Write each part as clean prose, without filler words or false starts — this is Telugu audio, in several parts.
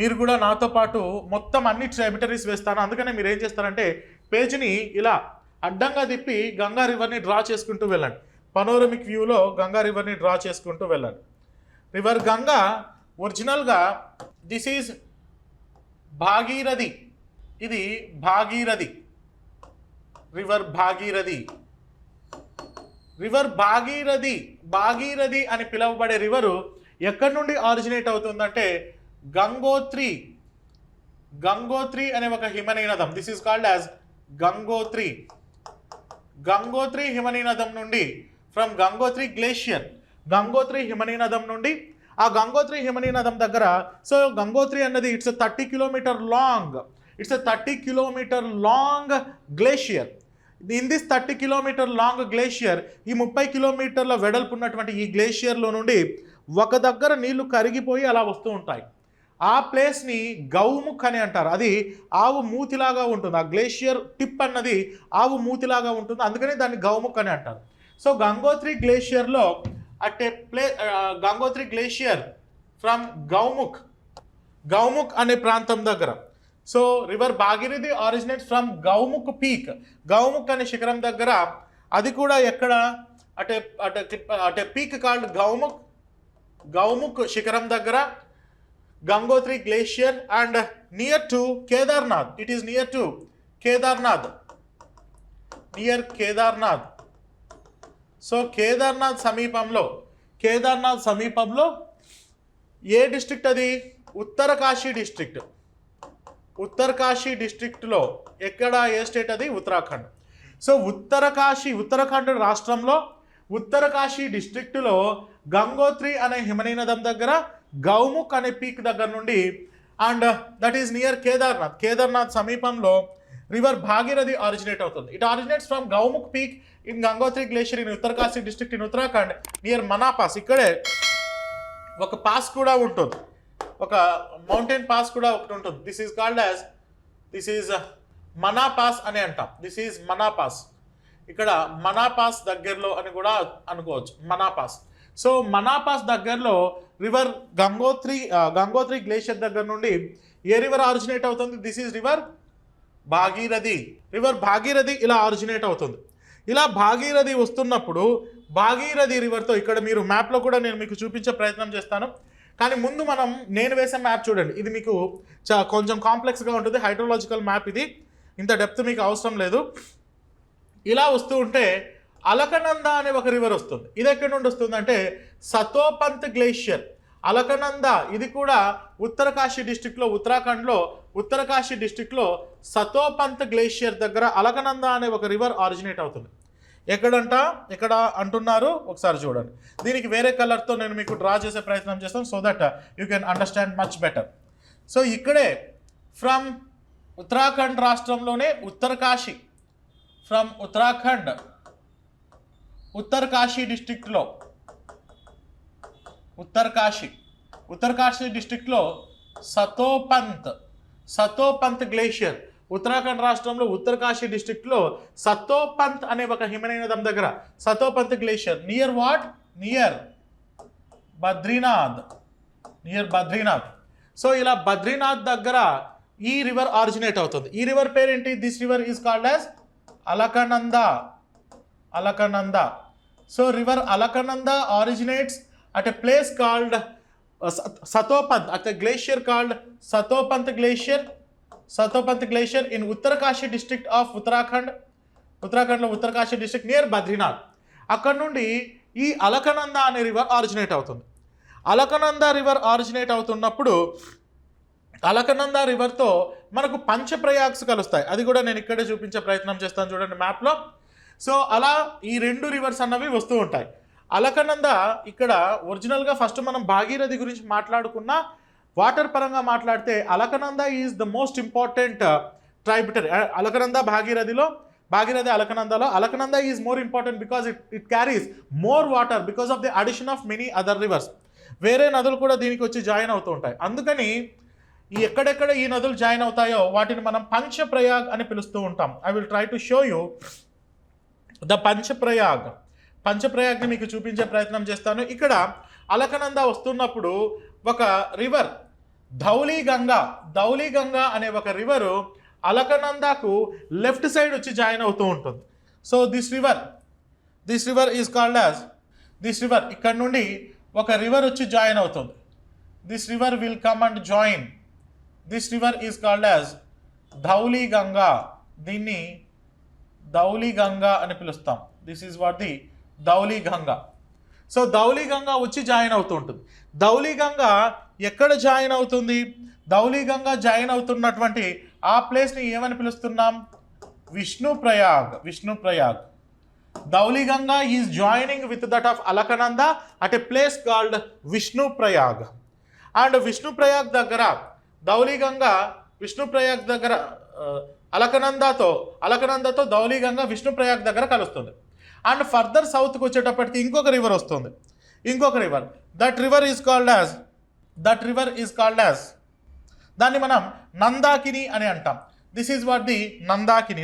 మీరు కూడా నాతో పాటు మొత్తం అన్ని ట్రైబటరీస్ వేస్తాను. అందుకనే మీరు ఏం చేస్తారంటే పేజ్ని ఇలా అడ్డంగా తిప్పి గంగా రివర్ని డ్రా చేసుకుంటూ వెళ్ళండి. పనోరమిక్ వ్యూలో గంగా రివర్ని డ్రా చేసుకుంటూ వెళ్ళండి. రివర్ గంగా ఒరిజినల్గా దిస్ ఈజ్ భాగీరథి. ఇది భాగీరథి, రివర్ భాగీరథి. రివర్ భాగీరథి అని పిలువబడే రివరు ఎక్కడి నుండి ఆరిజినేట్ అవుతుందంటే గంగోత్రి అనే ఒక హిమనీయ నదం. This is called as Gangotri హిమనీయ నదం నుండి, ఫ్రమ్ గంగోత్రి గ్లేషియర్, గంగోత్రి హిమనీయ నదం నుండి. ఆ గంగోత్రి హిమనీయ నదం దగ్గర, సో గంగోత్రి అన్నది it's 30 kilometre long, it's 30 kilometre long glacier. In this 30 kilometre long glacier, ఈ 30 కిలోమీటర్ల వెడల్పు ఉన్నటువంటి ఈ గ్లేషియర్లో నుండి ఒక దగ్గర నీళ్లు కరిగిపోయి అలా వస్తూ ఉంటాయి. ఆ ప్లేస్ని గౌముఖ్ అని అంటారు. అది ఆవు మూతిలాగా ఉంటుంది. ఆ గ్లేషియర్ టిప్ అన్నది ఆవు మూతిలాగా ఉంటుంది, అందుకని దాన్ని గౌముఖ్ అని అంటారు. సో గంగోత్రి గ్లేషియర్లో గంగోత్రి గ్లేషియర్ ఫ్రమ్ గౌముఖ్ అనే ప్రాంతం దగ్గర. So river Bhagirathi originates from Gaumukh peak, Gaumukh అనే శిఖరం దగ్గర. అది కూడా ఎక్కడ అటే పీక్ కాల్డ్ గౌముఖ్ శిఖరం దగ్గర Gangotri glacier and near to Kedarnath. It is near to Kedarnath. So Kedarnath సమీపంలో ఏ డిస్ట్రిక్ట్ అది? ఉత్తరకాశీ డిస్ట్రిక్ట్లో ఎక్కడ, ఏ స్టేట్ అది? ఉత్తరాఖండ్. సో ఉత్తరాఖండ్ రాష్ట్రంలో ఉత్తరకాశీ డిస్ట్రిక్ట్లో గంగోత్రి అనే హిమనీయ నదం దగ్గర గౌముఖ్ అనే పీక్ దగ్గర నుండి, and that is near Kedarnath సమీపంలో రివర్ భాగీరథి ఆరిజినేట్ అవుతుంది. It originates from Gaumukh peak in Gangotri glacier in Uttarkashi district in Uttarakhand near Mana Pass. ఇక్కడే ఒక పాస్ కూడా ఉంటుంది, ఒక మౌంటైన్ పాస్ కూడా ఒకటి ఉంటుంది. దిస్ ఈజ్ మనాపాస్ అని అంటాం. This is Mana Pass. ఇక్కడ మనాపాస్ దగ్గరలో అని కూడా అనుకోవచ్చు, మనాపాస్. సో మనాపాస్ దగ్గరలో రివర్ గంగోత్రి గ్లేషియర్ దగ్గర నుండి ఏ రివర్ ఆరిజినేట్ అవుతుంది? దిస్ ఈజ్ రివర్ భాగీరథి ఇలా ఆరిజినేట్ అవుతుంది. ఇలా భాగీరథి వస్తున్నప్పుడు భాగీరథి రివర్తో, ఇక్కడ మీరు మ్యాప్లో కూడా నేను మీకు చూపించే ప్రయత్నం చేస్తాను. కానీ ముందు నేను వేసే మ్యాప్ చూడండి. ఇది మీకు కొంచెం కాంప్లెక్స్గా ఉంటుంది, హైడ్రోలాజికల్ మ్యాప్. ఇది ఇంత డెప్త్ మీకు అవసరం లేదు. ఇలా వస్తూ ఉంటే అలకనంద అనే ఒక రివర్ వస్తుంది. ఇది ఎక్కడి నుండి వస్తుంది అంటే సతోపంత్ గ్లేషియర్. అలకనంద ఇది కూడా ఉత్తరకాశీ డిస్ట్రిక్ట్లో, ఉత్తరాఖండ్లో ఉత్తరకాశీ డిస్ట్రిక్ట్లో సతోపంత్ గ్లేషియర్ దగ్గర అలకనంద అనే ఒక రివర్ ఆరిజినేట్ అవుతుంది. ఎక్కడ అంటున్నారు? ఒకసారి చూడండి. దీనికి వేరే కలర్తో నేను మీకు డ్రా చేసే ప్రయత్నం చేస్తాను, so that you can understand much better. So ఇక్కడే ఫ్రమ్ ఉత్తరాఖండ్ రాష్ట్రంలోనే ఉత్తరకాశీ డిస్ట్రిక్ట్లో ఉత్తరకాశీ డిస్ట్రిక్ట్లో సతోపంత్ గ్లేషియర్. ఉత్తరాఖండ్ రాష్ట్రంలో ఉత్తరకాశీ డిస్ట్రిక్ట్లో సతోపంత్ అనే ఒక హిమనీయ నదం దగ్గర సతోపంత్ గ్లేషియర్ నియర్ బద్రీనాథ్. సో ఇలా బద్రీనాథ్ దగ్గర ఈ రివర్ ఆరిజినేట్ అవుతుంది. ఈ రివర్ పేరేంటి? This river is called as Alaknanda. So river Alaknanda originates at a place called Satopant, at a glacier called Satopant Glacier in Uttarakashi district of ఉత్తరాఖండ్లో ఉత్తరకాశీ డిస్ట్రిక్ట్ నియర్ బద్రీనాథ్. అక్కడ నుండి ఈ అలకనంద అనే రివర్ ఆరిజినేట్ అవుతుంది. అలకనంద రివర్ ఆరిజినేట్ అవుతున్నప్పుడు అలకనంద రివర్తో మనకు పంచప్రయాగ్స్ కలుస్తాయి. అది కూడా నేను ఇక్కడే చూపించే ప్రయత్నం చేస్తాను, చూడండి మ్యాప్లో. సో అలా ఈ రెండు రివర్స్ అన్నవి వస్తూ ఉంటాయి. అలకనంద ఇక్కడ ఒరిజినల్గా ఫస్ట్ మనం భాగీరథి గురించి మాట్లాడుకున్న వాటర్ పరంగా మాట్లాడితే Alaknanda is the most important tributary. Alaknanda Bhagirathi అలకనందలో Alaknanda is more important because it carries more water because of the addition of many other rivers. వేరే నదులు కూడా దీనికి వచ్చి జాయిన్ అవుతూ ఉంటాయి. అందుకని ఎక్కడెక్కడ ఈ నదులు జాయిన్ అవుతాయో వాటిని మనం పంచప్రయాగ్ అని పిలుస్తూ ఉంటాం. I will try to show you the పంచప్రయాగ్ని మీకు చూపించే ప్రయత్నం చేస్తాను. ఇక్కడ అలకనంద వస్తున్నప్పుడు ఒక రివర్ ధౌలి గంగా అనే ఒక రివరు అలకనందాకు లెఫ్ట్ సైడ్ వచ్చి జాయిన్ అవుతూ ఉంటుంది. So this river is called as ఇక్కడ నుండి ఒక రివర్ వచ్చి జాయిన్ అవుతుంది. This river will come and join. This river is called as Dhauli Ganga. దీన్ని ధౌలి గంగా అని పిలుస్తాం. This is what the Dhauli Ganga. So Dhauli Ganga వచ్చి జాయిన్ అవుతూ ఉంటుంది. ధౌలి గంగా ఎక్కడ జాయిన్ అవుతుంది? ధౌలి గంగా జాయిన్ అవుతున్నటువంటి ఆ ప్లేస్ని ఏమని పిలుస్తున్నాం? Vishnuprayag. Dhauli Ganga is joining with that of Alaknanda at a place called Vishnuprayag. And Vishnuprayag దగ్గర ధౌలి గంగా విష్ణుప్రయాగ్ దగ్గర అలకనందతో ధౌలి గంగా విష్ణుప్రయాగ్ దగ్గర కలుస్తుంది. అండ్ ఫర్దర్ సౌత్కి వచ్చేటప్పటికి ఇంకొక రివర్ వస్తుంది. That river is called as దాన్ని మనం నందాకిని అని అంటాం. This is what the Nandakini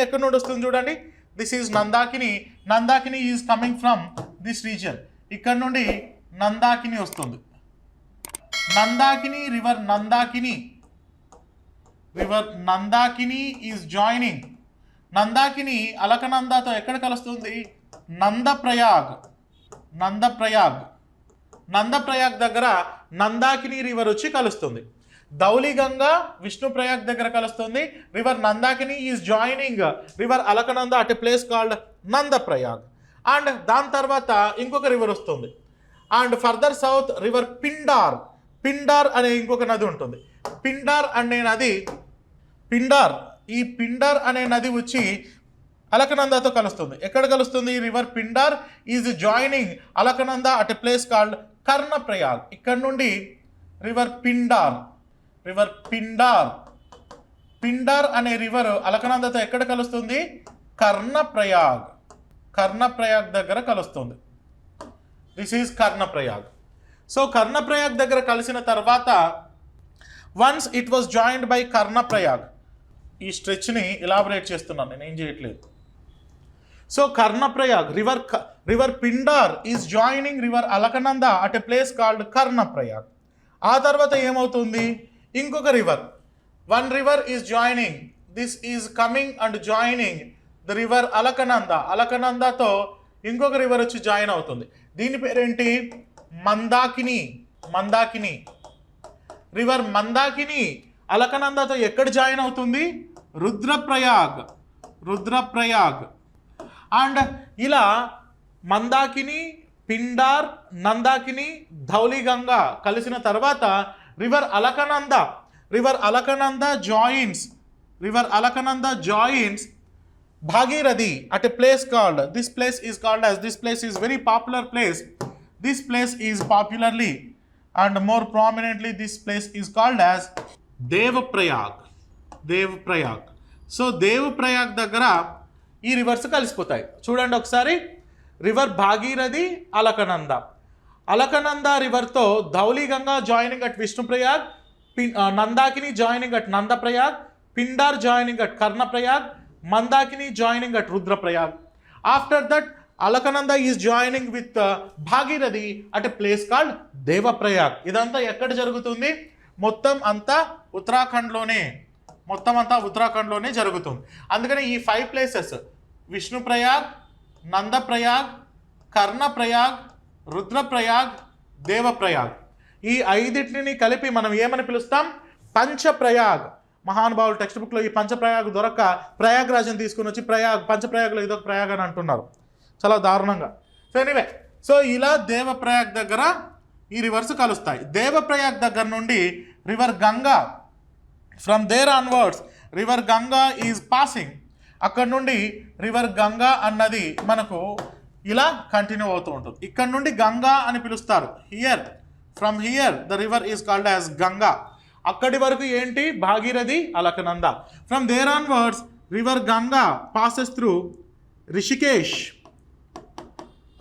ఎక్కడి నుండి వస్తుంది చూడండి. This is Nandakini is coming from this region. ఇక్కడ నుండి నందాకిని వస్తుంది. River Nandakini is joining. Nandakini అలకనందాతో ఎక్కడ కలుస్తుంది? నందప్రయాగ్ దగ్గర నందాకిని రివర్ వచ్చి కలుస్తుంది. ధౌలి గంగా విష్ణుప్రయాగ్ దగ్గర కలుస్తుంది. River Nandakini is joining river Alaknanda at a place called Nandprayag. And దాని తర్వాత ఇంకొక రివర్ వస్తుంది. And further south river Pindar అనే ఇంకొక నది ఉంటుంది. ఈ పిండార్ అనే నది వచ్చి అలకనందతో కలుస్తుంది. ఎక్కడ కలుస్తుంది? River Pindar is joining Alaknanda at a place called Karnaprayag. ఇక్కడ నుండి రివర్ పిండార్ అనే రివర్ అలకనందతో ఎక్కడ కలుస్తుంది? కర్ణప్రయాగ్ దగ్గర కలుస్తుంది. This is Karnaprayag. So Karnaprayag దగ్గర కలిసిన తర్వాత once it was joined by Karnaprayag. ఈ స్ట్రెచ్ని ఇలాబరేట్ చేస్తున్నాను, నేను ఏం చేయట్లేదు. So Karnaprayag river Pindar is joining river Alaknanda at a place called Karnaprayag. ఆ తర్వాత ఏమవుతుంది? ఇంకొక one river is joining. This is coming and joining the river అలకనందతో ఇంకొక రివర్ వచ్చి జాయిన్ అవుతుంది. దీని పేరేంటి? మందాకిని. రివర్ మందాకిని అలకనందతో ఎక్కడ జాయిన్ అవుతుంది? రుద్రప్రయాగ్. అండ్ ఇలా మందాకిని, పిండార్, నందాకిని, ధౌలి గంగా కలిసిన తర్వాత river Alaknanda joins Bhagirathi at a place called, this place is very popular place. This place is popularly and more prominently this place is called as Devprayag. So Devprayag దగ్గర ఈ రివర్స్ కలిసిపోతాయి. చూడండి ఒకసారి. రివర్ భాగీరథి, అలకనంద రివర్తో Dhauli Ganga joining at Vishnuprayag, Nandakini joining at Nandprayag, Pindar joining at Karnaprayag, Mandakini joining at Rudraprayag. After that Alaknanda is joining with Bhagirathi at a place called Devprayag. ఇదంతా ఎక్కడ జరుగుతుంది? మొత్తం అంతా ఉత్తరాఖండ్లోనే జరుగుతుంది. అందుకని ఈ 5 ప్లేసెస్ విష్ణుప్రయాగ్, నందప్రయాగ్, కర్ణప్రయాగ్, రుద్రప్రయాగ్, దేవప్రయాగ్, ఈ 5టిని కలిపి మనం ఏమని పిలుస్తాం? పంచప్రయాగ్. మహానుభావులు టెక్స్ట్ బుక్లో ఈ పంచప్రయాగ్ దొరక్క ప్రయాగ్రాజ్ని తీసుకుని వచ్చి పంచప్రయాగ్లో ఇదొక ప్రయాగ్ అని అంటున్నారు, చాలా దారుణంగా. సో ఎనీవే, సో ఇలా దేవప్రయాగ్ దగ్గర ఈ రివర్స్ కలుస్తాయి. దేవప్రయాగ్ దగ్గర నుండి river Ganga, from there onwards river Ganga is passing. అక్కడ నుండి రివర్ గంగా అన్నది మనకు ఇలా కంటిన్యూ అవుతూ ఉంటుంది. ఇక్కడ నుండి గంగా అని పిలుస్తారు. From here the river is called as Ganga. అక్కడి వరకు ఏంటి? Bhagirathi, Alaknanda. From there onwards river Ganga passes through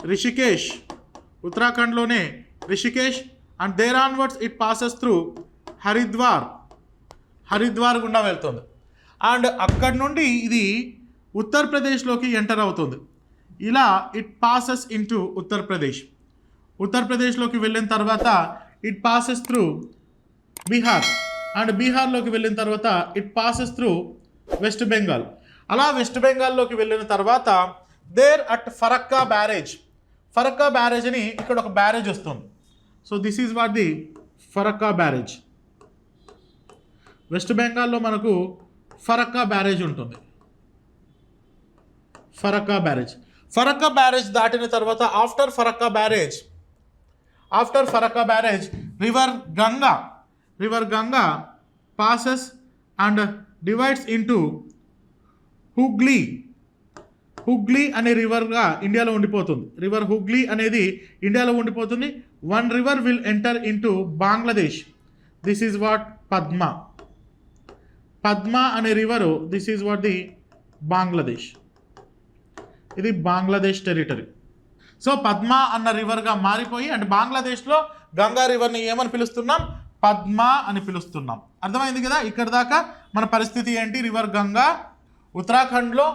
Rishikesh, ఉత్తరాఖండ్లోనే Rishikesh. And there onwards it passes through Haridwar గుండా వెళ్తుంది. అండ్ అక్కడి నుండి ఇది ఉత్తరప్రదేశ్లోకి ఎంటర్ అవుతుంది. ఇలా ఇట్ పాసెస్ ఇంటూ ఉత్తరప్రదేశ్లోకి వెళ్ళిన తర్వాత it passes through Bihar, and బీహార్లోకి వెళ్ళిన తర్వాత it passes through West Bengal. అలా వెస్ట్ బెంగాల్లోకి వెళ్ళిన తర్వాత there at Farakka barrage, Farakka barrage అని ఇక్కడ ఒక బ్యారేజ్ వస్తుంది. So this is what the Farakka barrage. West బెంగాల్లో మనకు ఫరక్కా బ్యారేజ్ ఉంటుంది. ఫరక్కా బ్యారేజ్, ఫరక్కా బ్యారేజ్ దాటిన తర్వాత after Farakka barrage river Ganga passes and divides into Hooghly అనే రివర్గా ఇండియాలో ఉండిపోతుంది. రివర్ హుగ్లీ అనేది ఇండియాలో ఉండిపోతుంది. One river will enter into Bangladesh. This is what Padma అనే river, this is what the Bangladesh. ఇది బంగ్లాదేశ్ టెరిటరీ. సో పద్మా అన్న రివర్గా మారిపోయి అండ్ బంగ్లాదేశ్లో గంగా రివర్ని ఏమని పిలుస్తున్నాం? పద్మా అని పిలుస్తున్నాం. అర్థమైంది కదా? ఇక్కడ దాకా మన పరిస్థితి ఏంటి? రివర్ గంగా ఉత్తరాఖండ్లో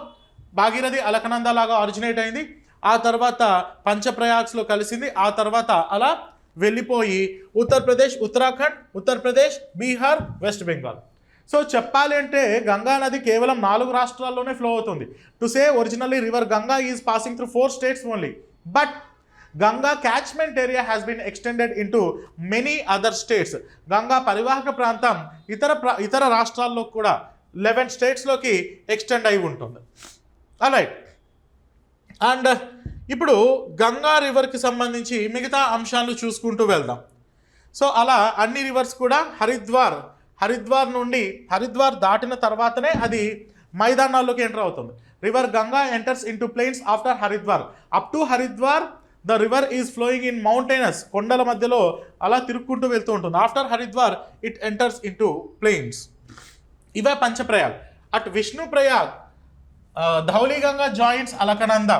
భాగీరథి అలకనంద లాగా ఆరిజినేట్ అయింది, ఆ తర్వాత పంచప్రయాగ్స్లో కలిసింది, ఆ తర్వాత అలా వెళ్ళిపోయి ఉత్తరప్రదేశ్, ఉత్తరప్రదేశ్, బీహార్, వెస్ట్ బెంగాల్. సో చెప్పాలి అంటే గంగా నది కేవలం 4 రాష్ట్రాల్లోనే ఫ్లో అవుతుంది. To say originally river Ganga is passing through 4 states only, but Ganga catchment area has been extended into many other states. Ganga పరివాహక ప్రాంతం ఇతర రాష్ట్రాల్లో కూడా 11 స్టేట్స్లోకి ఎక్స్టెండ్ అయి ఉంటుంది. రైట్. అండ్ ఇప్పుడు గంగా రివర్కి సంబంధించి మిగతా అంశాలు చూసుకుంటూ వెళ్దాం. సో అలా అన్ని రివర్స్ కూడా హరిద్వార్ దాటిన తర్వాతనే అది మైదానాల్లోకి ఎంటర్ అవుతుంది. River Ganga enters into plains after Haridwar. Up to Haridwar the river is flowing in mountainous, కొండల మధ్యలో అలా తిరుక్కుంటూ వెళ్తూ ఉంటుంది. After Haridwar it enters into plains. ఇవే Panch Prayag. At Vishnuprayag Dhauliganga joints Alaknanda.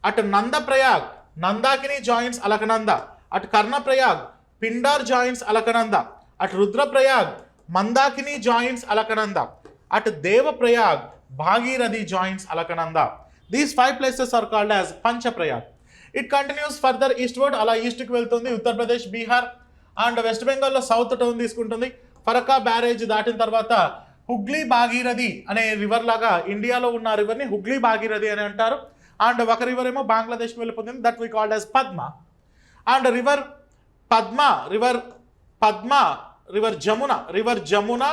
At Nandprayag Nandakini joints Alaknanda. At Karnaprayag Pindar joints Alaknanda. At Rudraprayag Mandakini joints Alaknanda. At Devprayag Bhagirathi joints Alaknanda. These 5 places are called as Panch Prayag. It continues further ఈస్ట్వర్డ్, అలా ఈస్ట్కి వెళ్తుంది. ఉత్తరప్రదేశ్, బీహార్ అండ్ వెస్ట్ బెంగాల్లో సౌత్ టర్న్ తీసుకుంటుంది. ఫరక్కా బ్యారేజ్ దాటిన తర్వాత హుగ్లీ భాగీరథి అనే రివర్ లాగా ఇండియాలో ఉన్న రివర్ని హుగ్లీ భాగీరథి అని అంటారు. అండ్ ఒక రివర్ ఏమో బంగ్లాదేశ్కి వెళ్ళిపోతుంది, that we called as Padma. And river Jamuna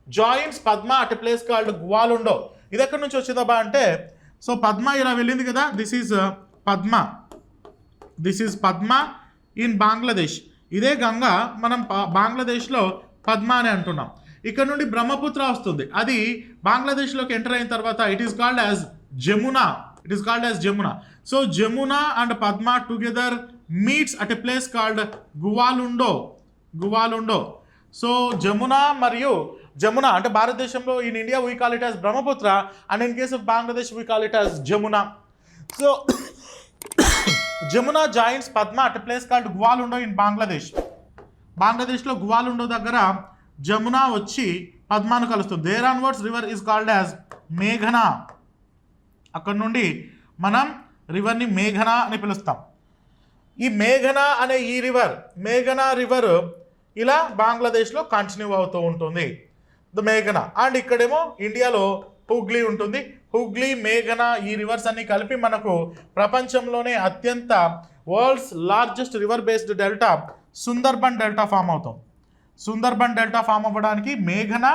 joins Padma at place called Goalundo. ఇది ఎక్కడి నుంచి వచ్చిందబ్బా అంటే, సో పద్మ ఇలా వెళ్ళింది కదా, this is Padma in Bangladesh. ఇదే గంగా మనం బంగ్లాదేశ్లో పద్మ అని అంటున్నాం. ఇక్కడ నుండి బ్రహ్మపుత్ర వస్తుంది, అది బంగ్లాదేశ్లోకి ఎంటర్ అయిన తర్వాత it is called as Jamuna. So Jamuna and Padma together meets at a place called Goalundo. So Jamuna అంటే భారతదేశంలో in India we call it as Brahmaputra, and in case of Bangladesh we call it as Jamuna. So Jamuna joints Padma at a place called Goalundo in బంగ్లాదేశ్లో గ్వాలుండో దగ్గర జమునా వచ్చి పద్మాను కలుస్తుంది. There onwards river is called as మేఘనా. అక్కడ నుండి మనం రివర్ని మేఘనా అని పిలుస్తాం. ఈ మేఘనా అనే మేఘనా రివర్ ఇలా బంగ్లాదేశ్లో కంటిన్యూ అవుతూ ఉంటుంది, ద మేఘనా. అండ్ ఇక్కడేమో ఇండియాలో హుగ్లీ ఉంటుంది. హుగ్లీ, మేఘనా ఈ రివర్స్ అన్ని కలిపి మనకు ప్రపంచంలోనే అత్యంత world's largest river based delta Sundarban delta form అవుతుంది. సుందర్బన్ డెల్టా ఫామ్ అవ్వడానికి మేఘనా,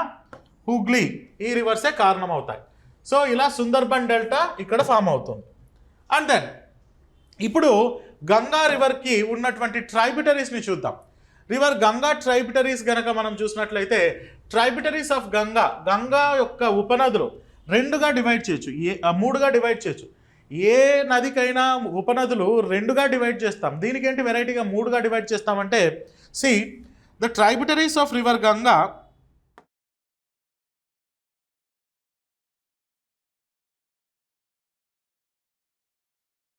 హుగ్లీ ఈ రివర్సే కారణం అవుతాయి. సో ఇలా సుందర్బన్ డెల్టా ఇక్కడ ఫామ్ అవుతుంది. అండ్ దెన్ ఇప్పుడు గంగా రివర్కి ఉన్నటువంటి ట్రైబ్యూటరీస్ని చూద్దాం. రివర్ గంగా ట్రైబ్యూటరీస్ కనుక మనం చూసినట్లయితే, ట్రైబ్యూటరీస్ ఆఫ్ గంగా యొక్క ఉపనదులు 2గా డివైడ్ చేయొచ్చు, 3గా డివైడ్ చేయొచ్చు. ఏ నదికైనా ఉపనదులు 2గా డివైడ్ చేస్తాం. దీనికేంటి వెరైటీగా 3గా డివైడ్ చేస్తామంటే, see the tributaries of river Ganga